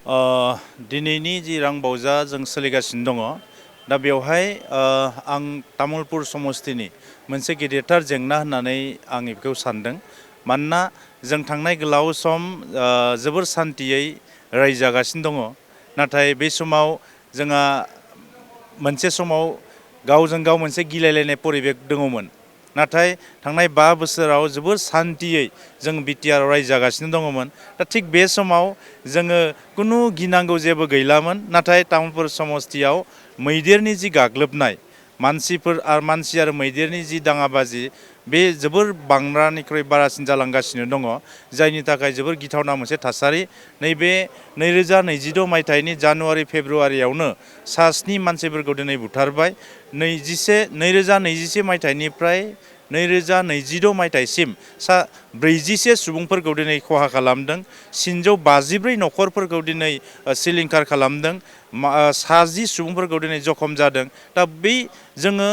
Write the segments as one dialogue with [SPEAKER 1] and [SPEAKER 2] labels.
[SPEAKER 1] दिनैनि जि रांबावजा जों सोलिगासिनो दङ दा बेवहाय आं तामुलपुर समस्तिनि मोनसे गेदेरथार जेंना होननानै आं बेखौ सानदों। मानोना जों थांनाय गोलाव सम जोबोर सान्तियै रायजो जागासिनो दङ। नाथाय बे समाव जोंहा मोनसे समाव गावजों गाव मोनसे गिलायलायनाय परिबेक दङमोन। नाथाय थांनाय 5 बोसोराव जोबोर सान्तियै जों बिटिआरआव रायजो जागासिनो दङमोन। दा थिग बे समाव जोङो कुनु गिनांगौ जेबो गैलामोन। नाथाय तामुलपुर समस्तियाव मैदेरनि जि गाग्लोबनाय मानसि आरो मैदेरनि जि दाङाबाजि बे जोबोर बांद्रायनिख्रुइ बारासिन जालांगासिनो दङ। जायनि थाखाय जोबोर गिथावना मोनसे थासारि। नैबे 2026 मायथाइनि जानुवारि फेब्रुवारियावनो 7 मानसिफोरखौ दिनै बुथारबाय। 2021 मायथाइनिफ्राय 2026 मायथाइसिम 41 सुबुंफोरखौ दिनै खहा खालामदों। 554 न'खरफोरखौ दिनै सिलिंखार खालामदों। 10 सुबुंफोरखौ दिनै जखम जादों। दा बै जोङो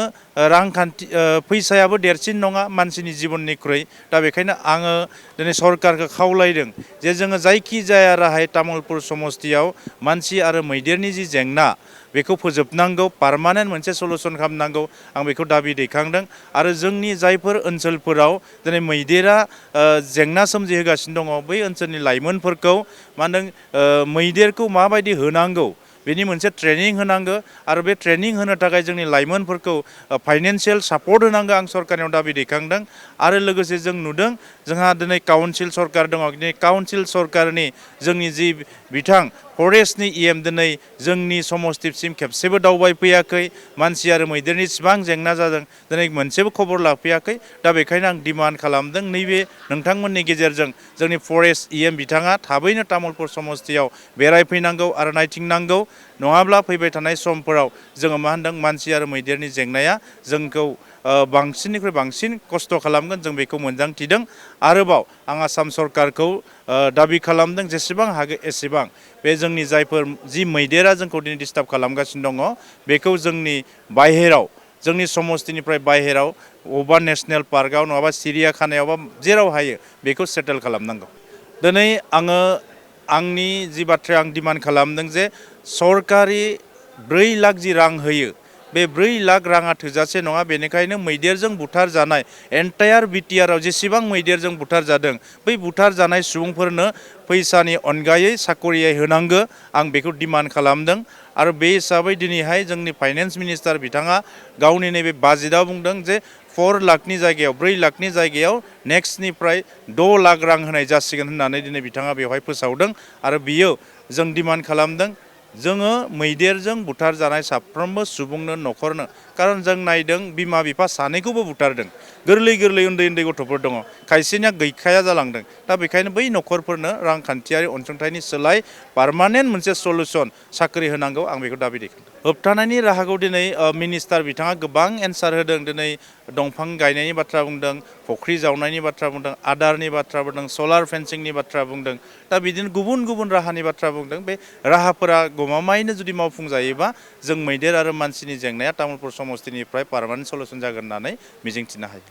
[SPEAKER 1] रांखान्थि फैसायाबो देरसिन नङा मानसिनि जिबननिख्रुइ। दा बेखायनो आङो दिनै सरकारखौ खावलायदों जे जोङो जायखि जाया राहायै तामुलपुर समस्तियाव मानसि आरो मैदेरनि जि जेंना बेखौ फोजोबनांगौ, पार्मानेन्ट मोनसे सलुसन खालामनांगौ, आं बेखौ दाबि दैखांदों। आरो जोंनि जायफोर ओनसोलफोराव दिनै मैदेरा जेंना सोमजिहोगासिनो दङ बै ओनसोलनि लाइमोनफोरखौ मा होनदों मैदेरखौ माबायदि होनांगौ बेनि मोनसे ट्रेनिं होनांगौ। आरो बे ट्रेनिं होनो थाखाय जोंनि लाइमोनफोरखौ फाइनेन्सियेल सापर्ट होनांगौ, आं सरकारनियाव दाबि दैखांदों। आरो लोगोसे जों नुदों जोंहा दिनै काउन्सिल सरकार दङ। दिनै काउन्सिल सरकारनि जोंनि जि बिथां फरेस्टनि दिनै जोंनि समस्तिसिम खेबसेबो दावबायफैयाखै। मानसि आरो मैदेरनि इसिबां जेंना जादों दिनै मोनसेबो खबर लाफैयाखै। दा बेखायनो आं डिमान्ड खालामदों नैबे नोंथांमोननि गेजेरजों जोंनि फरेस्ट बिथाङा थाबैनो तामुलपुर समस्तियाव बेरायफैनांगौ आरो नायथिंनांगौ। नङाब्ला फैबाय थानाय समफोराव जोङो मा होनदों मानसि आरो मैदेरनि जेंनाया जोंखौ बांसिननिख्रुइ बांसिन खस्थ' खालामगोन, जों बेखौ मोनदांथिदों। आरोबाव आं आसाम सरकारखौ दाबि खालामदों जेसेबां हागौ एसेबां बे जोंनि जायफोर जि मैदेरा जोंखौ दिनै डिस्टार्ब खालामगासिनो दङ बेखौ जोंनि बाहेराव, जोंनि समस्तिनिफ्राय बाहेराव बबेबा नेसनेल पार्कआव नङाबा सिरियाखानायाव बा जेराव हायो बेखौ सेटेल खालामनांगौ। दिनै आङो आंनि जि बाथ्राया आं डिमान्ड खालामदों जे सरकारि 4 लाख जि रां होयो बे 4 लाख राङा थोजासे नङा। बेनिखायनो मैदेरजों बुथार जानाय एन्टायार बिटिआरआव जेसेबां मैदेरजों बुथार जादों बै बुथार जानाय सुबुंफोरनो फैसानि अनगायै साकरियै होनांगौ, आं बेखौ डिमान्ड खालामदों। आरो बे हिसाबै दिनैहाय जोंनि फाइनेन्स मिनिस्टार बिथाङा गावनि नैबे बाजेटआव बुंदों जे 4 लाखनि जायगायाव 4 लाखनि जायगायाव नेक्स्टनिफ्राय 6 लाख रां होनाय जासिगोन होननानै दिनै बिथाङा बेवहाय फोसावदों। आरो बियो जों डिमान्ड खालामदों जोङो मैदेरजों बुथार जानाय साफ्रोमबो सुबुंनो न'खरनो, खारन जों नायदों बिमा बिफा सानैखौबो बुथारदों, गोरलै उन्दै गथ'फोर दङ, खायसेनिया गैखाया जालांदों। दा बेखायनो बै न'खरफोरनो रांखान्थियारि अनसुंथाइनि सोलाय पार्मानेन्ट मोनसे सलुसन साख्रि होनांगौ, आं बेखौ दाबि दैखांदों। होबथानायनि राहाखौ दिनै मिनिस्टार बिथाङा गोबां एन्सार होदों। दिनै दंफां गायनायनि बाथ्रा बुंदों, फुख्रि जावनायनि बाथ्रा बुंदों, आदारनि बाथ्रा बुंदों, सलार फेन्सिंनि बाथ्रा बुंदों। दा बिदिनो गुबुन राहानि बाथ्रा बुंदों। बे राहाफोरा गमामायैनो जुदि मावफुंजायोबा जों मैदेर आरो मानसिनि जेंनाया तामुलपुर समस्तिनिफ्राय पार्मानेन्ट सलुसन जागोन होननानै मिजिंथिनो हायो।